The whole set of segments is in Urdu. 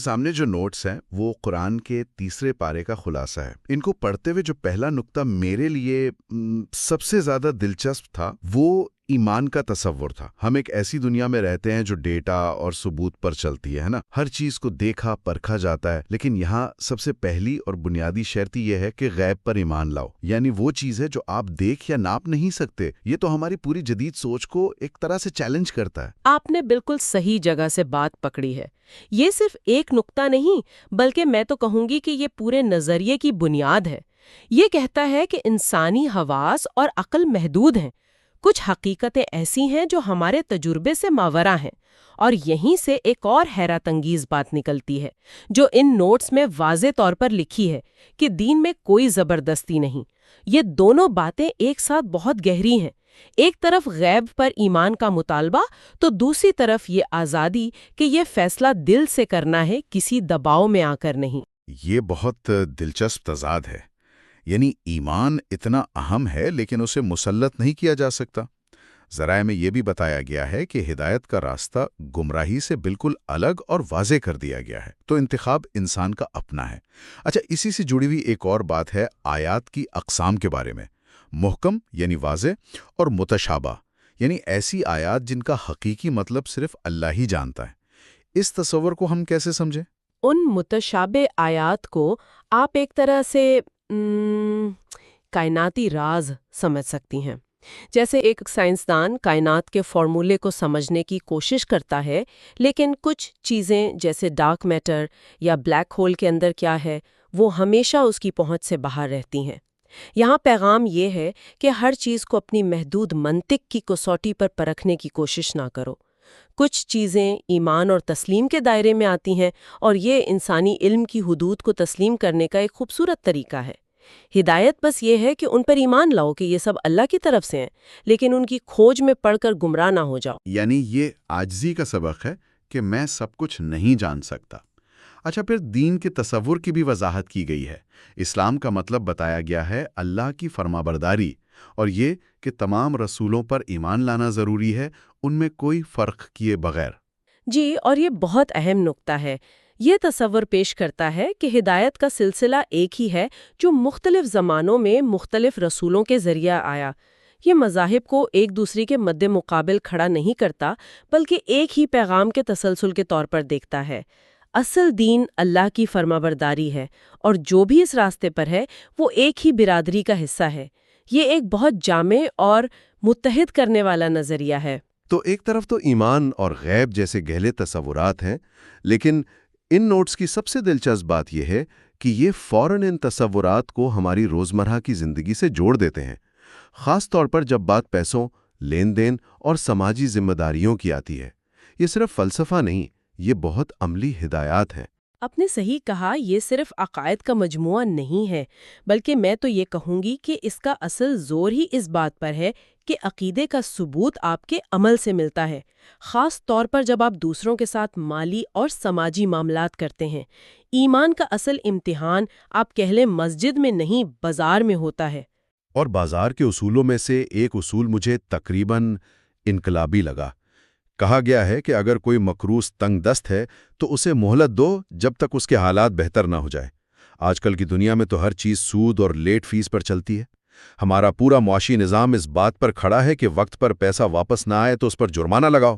سامنے جو نوٹس ہیں وہ قرآن کے تیسرے پارے کا خلاصہ ہے۔ ان کو پڑھتے ہوئے جو پہلا نقطہ میرے لیے سب سے زیادہ دلچسپ تھا وہ ایمان کا تصور تھا۔ ہم ایک ایسی دنیا میں رہتے ہیں جو ڈیٹا اور ثبوت پر چلتی ہے نا، ہر چیز کو دیکھا پرکھا جاتا ہے، لیکن یہاں سب سے پہلی اور بنیادی شرط یہ ہے کہ غیب پر ایمان لاؤ، یعنی وہ چیز ہے جو آپ دیکھ یا ناپ نہیں سکتے۔ یہ تو ہماری پوری جدید سوچ کو ایک طرح سے چیلنج کرتا ہے۔ آپ نے بالکل صحیح جگہ سے بات پکڑی ہے۔ یہ صرف ایک نقطہ نہیں، بلکہ میں تو کہوں گی کہ یہ پورے نظریے کی بنیاد ہے۔ یہ کہتا ہے کہ انسانی حواس اور عقل محدود ہیں، کچھ حقیقتیں ایسی ہیں جو ہمارے تجربے سے ماورا ہیں، اور یہیں سے ایک اور حیرت انگیز بات نکلتی ہے جو ان نوٹس میں واضح طور پر لکھی ہے کہ دین میں کوئی زبردستی نہیں۔ یہ دونوں باتیں ایک ساتھ بہت گہری ہیں، ایک طرف غیب پر ایمان کا مطالبہ تو دوسری طرف یہ آزادی کہ یہ فیصلہ دل سے کرنا ہے، کسی دباؤ میں آ کر نہیں۔ یہ بہت دلچسپ تضاد ہے، یعنی ایمان اتنا اہم ہے لیکن اسے مسلط نہیں کیا جا سکتا۔ ذرائع میں یہ بھی بتایا گیا ہے کہ ہدایت کا راستہ گمراہی سے بالکل الگ اور واضح کر دیا گیا ہے، تو انتخاب انسان کا اپنا ہے۔ اچھا، اسی سے جڑی ہوئی ایک اور بات ہے آیات کی اقسام کے بارے میں۔ محکم یعنی واضح اور متشابہ یعنی ایسی آیات جن کا حقیقی مطلب صرف اللہ ہی جانتا ہے۔ اس تصور کو ہم کیسے سمجھیں؟ ان متشابہ آیات کو آپ ایک طرح سے کائناتی راز سمجھ سکتی ہیں۔ جیسے ایک سائنسدان کائنات کے فارمولے کو سمجھنے کی کوشش کرتا ہے، لیکن کچھ چیزیں جیسے ڈارک میٹر یا بلیک ہول کے اندر کیا ہے وہ ہمیشہ اس کی پہنچ سے باہر رہتی ہیں۔ یہاں پیغام یہ ہے کہ ہر چیز کو اپنی محدود منطق کی کسوٹی پر پرکھنے کی کوشش نہ کرو۔ کچھ چیزیں ایمان اور تسلیم کے دائرے میں آتی ہیں، اور یہ انسانی علم کی حدود کو تسلیم کرنے کا ایک خوبصورت طریقہ ہے۔ ہدایت بس یہ ہے کہ ان پر ایمان لاؤ کہ یہ سب اللہ کی طرف سے ہیں، لیکن ان کی کھوج میں پڑھ کر گمراہ نہ ہو جاؤ۔ یعنی یہ عاجزی کا سبق ہے کہ میں سب کچھ نہیں جان سکتا۔ اچھا، پھر دین کے تصور کی بھی وضاحت کی گئی ہے۔ اسلام کا مطلب بتایا گیا ہے اللہ کی فرمانبرداری، اور یہ کہ تمام رسولوں پر ایمان لانا ضروری ہے، ان میں کوئی فرق کیے بغیر۔ جی، اور یہ بہت اہم نکتہ ہے۔ یہ تصور پیش کرتا ہے کہ ہدایت کا سلسلہ ایک ہی ہے جو مختلف زمانوں میں مختلف رسولوں کے ذریعہ آیا۔ یہ مذاہب کو ایک دوسرے کے مد مقابل کھڑا نہیں کرتا، بلکہ ایک ہی پیغام کے تسلسل کے طور پر دیکھتا ہے۔ اصل دین اللہ کی فرمانبرداری ہے، اور جو بھی اس راستے پر ہے وہ ایک ہی برادری کا حصہ ہے۔ یہ ایک بہت جامع اور متحد کرنے والا نظریہ ہے۔ تو ایک طرف تو ایمان اور غیب جیسے گہرے تصورات ہیں، لیکن ان نوٹس کی سب سے دلچسپ بات یہ ہے کہ یہ فوراً ان تصورات کو ہماری روزمرہ کی زندگی سے جوڑ دیتے ہیں، خاص طور پر جب بات پیسوں، لین دین اور سماجی ذمہ داریوں کی آتی ہے۔ یہ صرف فلسفہ نہیں، یہ بہت عملی ہدایات ہیں۔ آپ نے صحیح کہا، یہ صرف عقائد کا مجموعہ نہیں ہے، بلکہ میں تو یہ کہوں گی کہ اس کا اصل زور ہی اس بات پر ہے کہ عقیدے کا ثبوت آپ کے عمل سے ملتا ہے، خاص طور پر جب آپ دوسروں کے ساتھ مالی اور سماجی معاملات کرتے ہیں۔ ایمان کا اصل امتحان آپ کہہ لیں مسجد میں نہیں، بازار میں ہوتا ہے۔ اور بازار کے اصولوں میں سے ایک اصول مجھے تقریباً انقلابی لگا۔ کہا گیا ہے کہ اگر کوئی مقروض تنگ دست ہے تو اسے مہلت دو جب تک اس کے حالات بہتر نہ ہو جائے۔ آج کل کی دنیا میں تو ہر چیز سود اور لیٹ فیس پر چلتی ہے۔ ہمارا پورا معاشی نظام اس بات پر کھڑا ہے کہ وقت پر پیسہ واپس نہ آئے تو اس پر جرمانہ لگاؤ۔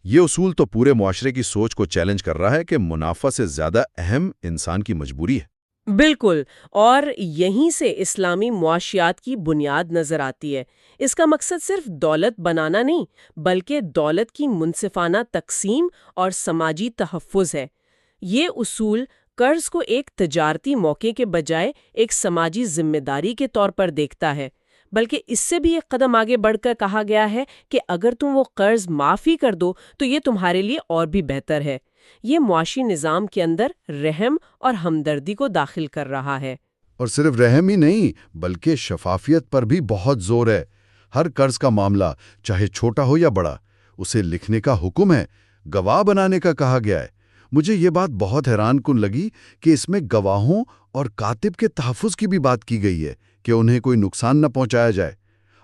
یہ اصول تو پورے معاشرے کی سوچ کو چیلنج کر رہا ہے کہ منافع سے زیادہ اہم انسان کی مجبوری ہے۔ بالکل، اور یہیں سے اسلامی معاشیات کی بنیاد نظر آتی ہے۔ اس کا مقصد صرف دولت بنانا نہیں، بلکہ دولت کی منصفانہ تقسیم اور سماجی تحفظ ہے۔ یہ اصول قرض کو ایک تجارتی موقع کے بجائے ایک سماجی ذمہ داری کے طور پر دیکھتا ہے، بلکہ اس سے بھی ایک قدم آگے بڑھ کر کہا گیا ہے کہ اگر تم وہ قرض معاف ہی کر دو تو یہ تمہارے لیے اور بھی بہتر ہے۔ یہ معاشی نظام کے اندر رحم اور ہمدردی کو داخل کر رہا ہے۔ اور صرف رحم ہی نہیں، بلکہ شفافیت پر بھی بہت زور ہے۔ ہر قرض کا معاملہ، چاہے چھوٹا ہو یا بڑا، اسے لکھنے کا حکم ہے، گواہ بنانے کا کہا گیا ہے۔ مجھے یہ بات بہت حیران کن لگی کہ اس میں گواہوں اور کاتب کے تحفظ کی بھی بات کی گئی ہے کہ انہیں کوئی نقصان نہ پہنچایا جائے۔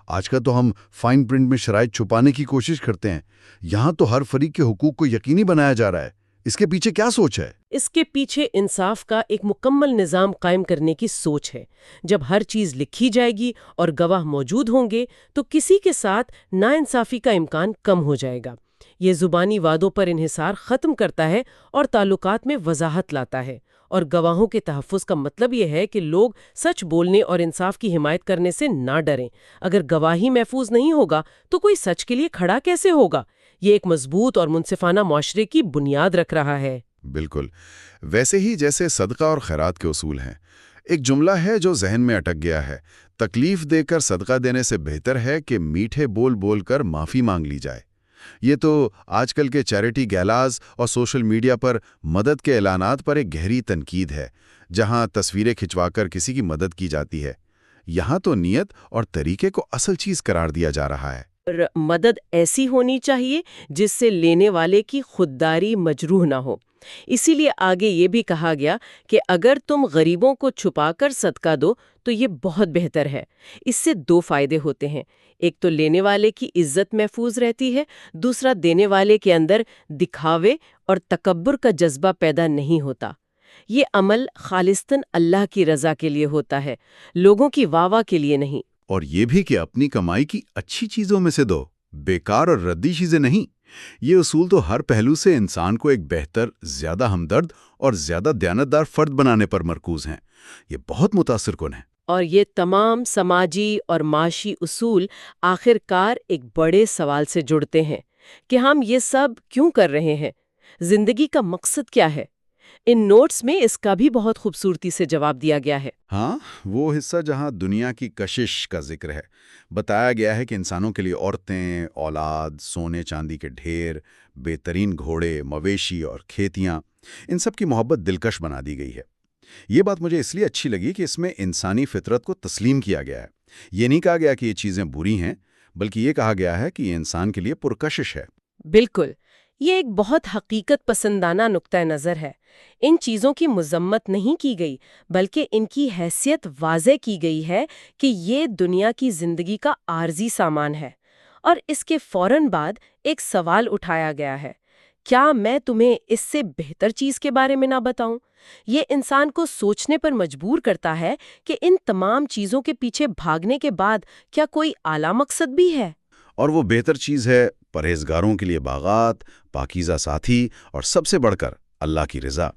آج کا تو ہم فائن پرنٹ میں شرائط چھپانے کی کوشش کرتے ہیں، یہاں تو ہر فریق کے حقوق کو یقینی بنایا جا رہا ہے۔ اس کے پیچھے کیا سوچ ہے؟ اس کے پیچھے انصاف کا ایک مکمل نظام قائم کرنے کی سوچ ہے۔ جب ہر چیز لکھی جائے گی اور گواہ موجود ہوں گے تو کسی کے ساتھ ناانصافی کا امکان کم ہو جائے گا۔ یہ زبانی وعدوں پر انحصار ختم کرتا ہے اور تعلقات میں وضاحت لاتا ہے، اور گواہوں کے تحفظ کا مطلب یہ ہے کہ لوگ سچ بولنے اور انصاف کی حمایت کرنے سے نہ ڈریں۔ اگر گواہی محفوظ نہیں ہوگا تو کوئی سچ کے لیے کھڑا کیسے ہوگا؟ یہ ایک مضبوط اور منصفانہ معاشرے کی بنیاد رکھ رہا ہے۔ بالکل ویسے ہی جیسے صدقہ اور خیرات کے اصول ہیں، ایک جملہ ہے جو ذہن میں اٹک گیا ہے: تکلیف دے کر صدقہ دینے سے بہتر ہے کہ میٹھے بول بول کر معافی مانگ لی جائے۔ یہ تو آج کل کے چیریٹی گیلاز اور سوشل میڈیا پر مدد کے اعلانات پر ایک گہری تنقید ہے، جہاں تصویریں کھنچوا کر کسی کی مدد کی جاتی ہے۔ یہاں تو نیت اور طریقے کو اصل چیز قرار دیا جا رہا ہے۔ اور مدد ایسی ہونی چاہیے جس سے لینے والے کی خودداری مجروح نہ ہو۔ اسی لیے آگے یہ بھی کہا گیا کہ اگر تم غریبوں کو چھپا کر صدقہ دو تو یہ بہت بہتر ہے۔ اس سے دو فائدے ہوتے ہیں: ایک تو لینے والے کی عزت محفوظ رہتی ہے، دوسرا دینے والے کے اندر دکھاوے اور تکبر کا جذبہ پیدا نہیں ہوتا۔ یہ عمل خالصتاً اللہ کی رضا کے لیے ہوتا ہے، لوگوں کی واہ واہ کے لیے نہیں۔ اور یہ بھی کہ اپنی کمائی کی اچھی چیزوں میں سے دو، بیکار اور ردی چیزیں نہیں۔ یہ اصول تو ہر پہلو سے انسان کو ایک بہتر، زیادہ ہمدرد اور زیادہ دیانتدار فرد بنانے پر مرکوز ہیں۔ یہ بہت متاثر کن ہے۔ اور یہ تمام سماجی اور معاشی اصول آخر کار ایک بڑے سوال سے جڑتے ہیں کہ ہم یہ سب کیوں کر رہے ہیں؟ زندگی کا مقصد کیا ہے؟ ان نوٹس میں اس کا بھی بہت خوبصورتی سے جواب دیا گیا ہے۔ ہاں، وہ حصہ جہاں دنیا کی کشش کا ذکر ہے، بتایا گیا ہے کہ انسانوں کے لیے عورتیں، اولاد، سونے چاندی کے ڈھیر، بہترین گھوڑے، مویشی اور کھیتیاں، ان سب کی محبت دلکش بنا دی گئی ہے۔ یہ بات مجھے اس لیے اچھی لگی کہ اس میں انسانی فطرت کو تسلیم کیا گیا ہے۔ یہ نہیں کہا گیا کہ یہ چیزیں بری ہیں، بلکہ یہ کہا گیا ہے کہ یہ انسان کے لیے پرکشش ہے۔ بالکل، یہ ایک بہت حقیقت پسندانہ نقطہ نظر ہے۔ ان چیزوں کی مذمت نہیں کی گئی، بلکہ ان کی حیثیت واضح کی گئی ہے کہ یہ دنیا کی زندگی کا عارضی سامان ہے۔ اور اس کے فوراً بعد ایک سوال اٹھایا گیا ہے: کیا میں تمہیں اس سے بہتر چیز کے بارے میں نہ بتاؤں؟ یہ انسان کو سوچنے پر مجبور کرتا ہے کہ ان تمام چیزوں کے پیچھے بھاگنے کے بعد کیا کوئی اعلیٰ مقصد بھی ہے؟ اور وہ بہتر چیز ہے پرہیزگاروں کے لیے باغات، پاکیزہ ساتھی اور سب سے بڑھ کر اللہ کی رضا۔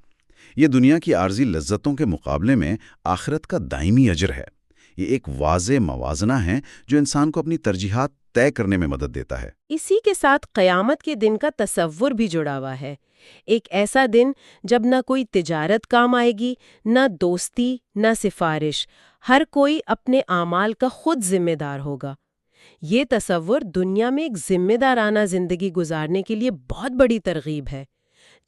یہ دنیا کی عارضی لذتوں کے مقابلے میں آخرت کا دائمی اجر ہے۔ یہ ایک واضح موازنہ ہے جو انسان کو اپنی ترجیحات طے کرنے میں مدد دیتا ہے۔ اسی کے ساتھ قیامت کے دن کا تصور بھی جڑا ہوا ہے۔ ایک ایسا دن جب نہ کوئی تجارت کام آئے گی، نہ دوستی، نہ سفارش، ہر کوئی اپنے اعمال کا خود ذمہ دار ہوگا۔ یہ تصور دنیا میں ایک ذمہ دارانہ زندگی گزارنے کے لیے بہت بڑی ترغیب ہے۔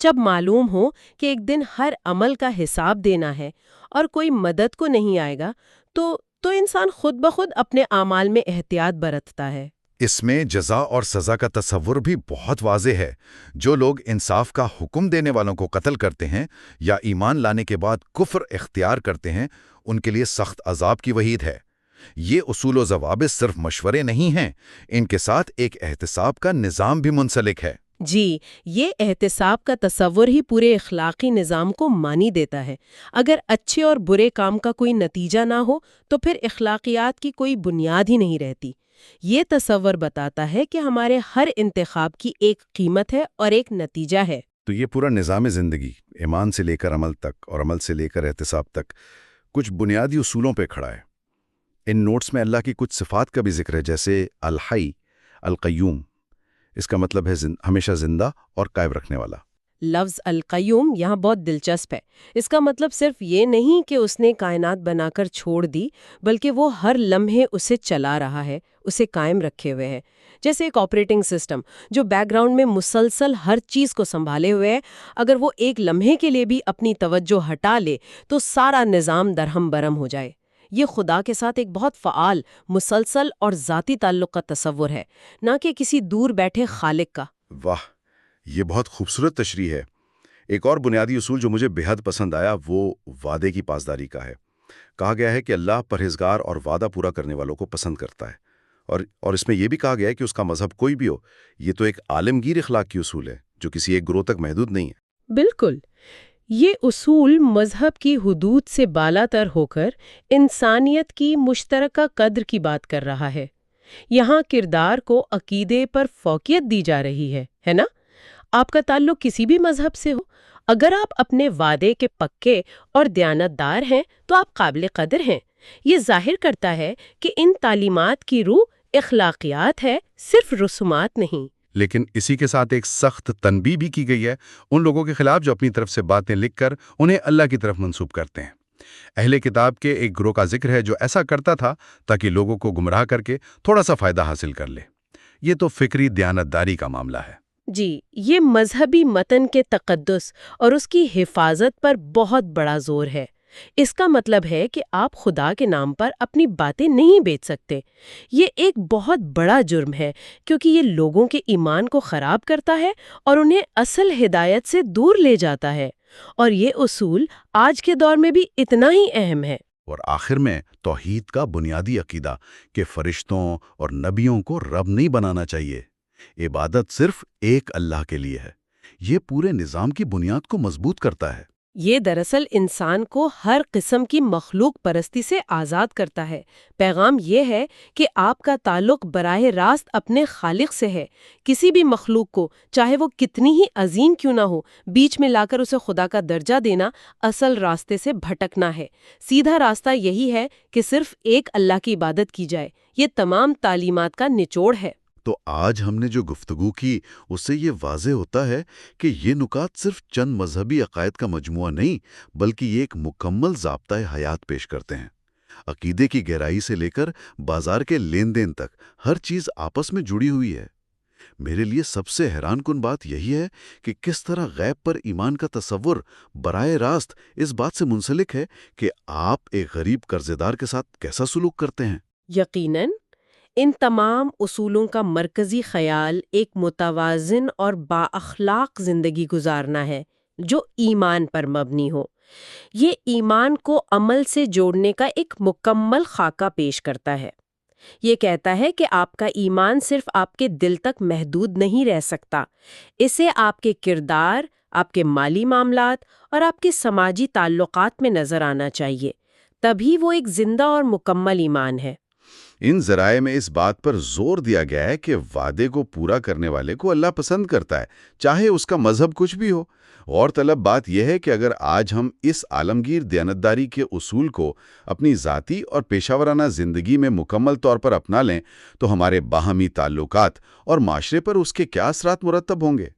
جب معلوم ہو کہ ایک دن ہر عمل کا حساب دینا ہے اور کوئی مدد کو نہیں آئے گا، تو انسان خود بخود اپنے اعمال میں احتیاط برتتا ہے۔ اس میں جزا اور سزا کا تصور بھی بہت واضح ہے۔ جو لوگ انصاف کا حکم دینے والوں کو قتل کرتے ہیں یا ایمان لانے کے بعد کفر اختیار کرتے ہیں، ان کے لیے سخت عذاب کی وعید ہے۔ یہ اصول و ضوابط صرف مشورے نہیں ہیں، ان کے ساتھ ایک احتساب کا نظام بھی منسلک ہے۔ جی، یہ احتساب کا تصور ہی پورے اخلاقی نظام کو معنی دیتا ہے۔ اگر اچھے اور برے کام کا کوئی نتیجہ نہ ہو تو پھر اخلاقیات کی کوئی بنیاد ہی نہیں رہتی۔ یہ تصور بتاتا ہے کہ ہمارے ہر انتخاب کی ایک قیمت ہے اور ایک نتیجہ ہے۔ تو یہ پورا نظام زندگی، ایمان سے لے کر عمل تک اور عمل سے لے کر احتساب تک، کچھ بنیادی اصولوں پہ کھڑا ہے۔ ان نوٹس میں اللہ کی کچھ صفات کا بھی ذکر ہے، جیسے الحی، القیوم۔ اس کا مطلب ہے ہمیشہ زندہ اور قائم رکھنے والا۔ لفظ القیوم یہاں بہت دلچسپ ہے۔ اس کا مطلب صرف یہ نہیں کہ اس نے کائنات بنا کر چھوڑ دی، بلکہ وہ ہر لمحے اسے چلا رہا ہے، اسے قائم رکھے ہوئے ہے۔ جیسے ایک آپریٹنگ سسٹم جو بیک گراؤنڈ میں مسلسل ہر چیز کو سنبھالے ہوئے ہے، اگر وہ ایک لمحے کے لیے بھی اپنی توجہ ہٹا لے تو سارا نظام درہم برہم ہو جائے۔ یہ خدا کے ساتھ ایک بہت فعال، مسلسل اور ذاتی تعلق کا تصور ہے، نہ کہ کسی دور بیٹھے خالق کا۔ واہ، یہ بہت خوبصورت تشریح ہے۔ ایک اور بنیادی اصول جو مجھے بہت پسند آیا وہ وعدے کی پاسداری کا ہے۔ کہا گیا ہے کہ اللہ پرہیزگار اور وعدہ پورا کرنے والوں کو پسند کرتا ہے، اور اس میں یہ بھی کہا گیا ہے کہ اس کا مذہب کوئی بھی ہو، یہ تو ایک عالمگیر اخلاق کی اصول ہے جو کسی ایک گروہ تک محدود نہیں ہے۔ بالکل، یہ اصول مذہب کی حدود سے بالا تر ہو کر انسانیت کی مشترکہ قدر کی بات کر رہا ہے۔ یہاں کردار کو عقیدے پر فوقیت دی جا رہی ہے نا؟ آپ کا تعلق کسی بھی مذہب سے ہو، اگر آپ اپنے وعدے کے پکے اور دیانتدار ہیں تو آپ قابل قدر ہیں۔ یہ ظاہر کرتا ہے کہ ان تعلیمات کی روح اخلاقیات ہے، صرف رسومات نہیں۔ لیکن اسی کے ساتھ ایک سخت تنبیہ بھی کی گئی ہے ان لوگوں کے خلاف جو اپنی طرف سے باتیں لکھ کر انہیں اللہ کی طرف منسوب کرتے ہیں۔ اہل کتاب کے ایک گروہ کا ذکر ہے جو ایسا کرتا تھا تاکہ لوگوں کو گمراہ کر کے تھوڑا سا فائدہ حاصل کر لے۔ یہ تو فکری دیانتداری کا معاملہ ہے۔ جی، یہ مذہبی متن کے تقدس اور اس کی حفاظت پر بہت بڑا زور ہے۔ اس کا مطلب ہے کہ آپ خدا کے نام پر اپنی باتیں نہیں بیچ سکتے۔ یہ ایک بہت بڑا جرم ہے کیونکہ یہ لوگوں کے ایمان کو خراب کرتا ہے اور انہیں اصل ہدایت سے دور لے جاتا ہے۔ اور یہ اصول آج کے دور میں بھی اتنا ہی اہم ہے۔ اور آخر میں توحید کا بنیادی عقیدہ کہ فرشتوں اور نبیوں کو رب نہیں بنانا چاہیے، عبادت صرف ایک اللہ کے لیے ہے، یہ پورے نظام کی بنیاد کو مضبوط کرتا ہے۔ یہ دراصل انسان کو ہر قسم کی مخلوق پرستی سے آزاد کرتا ہے۔ پیغام یہ ہے کہ آپ کا تعلق براہ راست اپنے خالق سے ہے۔ کسی بھی مخلوق کو، چاہے وہ کتنی ہی عظیم کیوں نہ ہو، بیچ میں لا کر اسے خدا کا درجہ دینا اصل راستے سے بھٹکنا ہے۔ سیدھا راستہ یہی ہے کہ صرف ایک اللہ کی عبادت کی جائے۔ یہ تمام تعلیمات کا نچوڑ ہے۔ تو آج ہم نے جو گفتگو کی اس سے یہ واضح ہوتا ہے کہ یہ نکات صرف چند مذہبی عقائد کا مجموعہ نہیں بلکہ یہ ایک مکمل ضابطۂ حیات پیش کرتے ہیں۔ عقیدے کی گہرائی سے لے کر بازار کے لین دین تک ہر چیز آپس میں جڑی ہوئی ہے۔ میرے لیے سب سے حیران کن بات یہی ہے کہ کس طرح غیب پر ایمان کا تصور براہ راست اس بات سے منسلک ہے کہ آپ ایک غریب قرضے دار کے ساتھ کیسا سلوک کرتے ہیں۔ یقیناً ان تمام اصولوں کا مرکزی خیال ایک متوازن اور بااخلاق زندگی گزارنا ہے جو ایمان پر مبنی ہو۔ یہ ایمان کو عمل سے جوڑنے کا ایک مکمل خاکہ پیش کرتا ہے۔ یہ کہتا ہے کہ آپ کا ایمان صرف آپ کے دل تک محدود نہیں رہ سکتا، اسے آپ کے کردار، آپ کے مالی معاملات اور آپ کے سماجی تعلقات میں نظر آنا چاہیے، تبھی وہ ایک زندہ اور مکمل ایمان ہے۔ ان ذرائع میں اس بات پر زور دیا گیا ہے کہ وعدے کو پورا کرنے والے کو اللہ پسند کرتا ہے، چاہے اس کا مذہب کچھ بھی ہو۔ اور طلب بات یہ ہے کہ اگر آج ہم اس عالمگیر دیانتداری کے اصول کو اپنی ذاتی اور پیشہ ورانہ زندگی میں مکمل طور پر اپنا لیں تو ہمارے باہمی تعلقات اور معاشرے پر اس کے کیا اثرات مرتب ہوں گے۔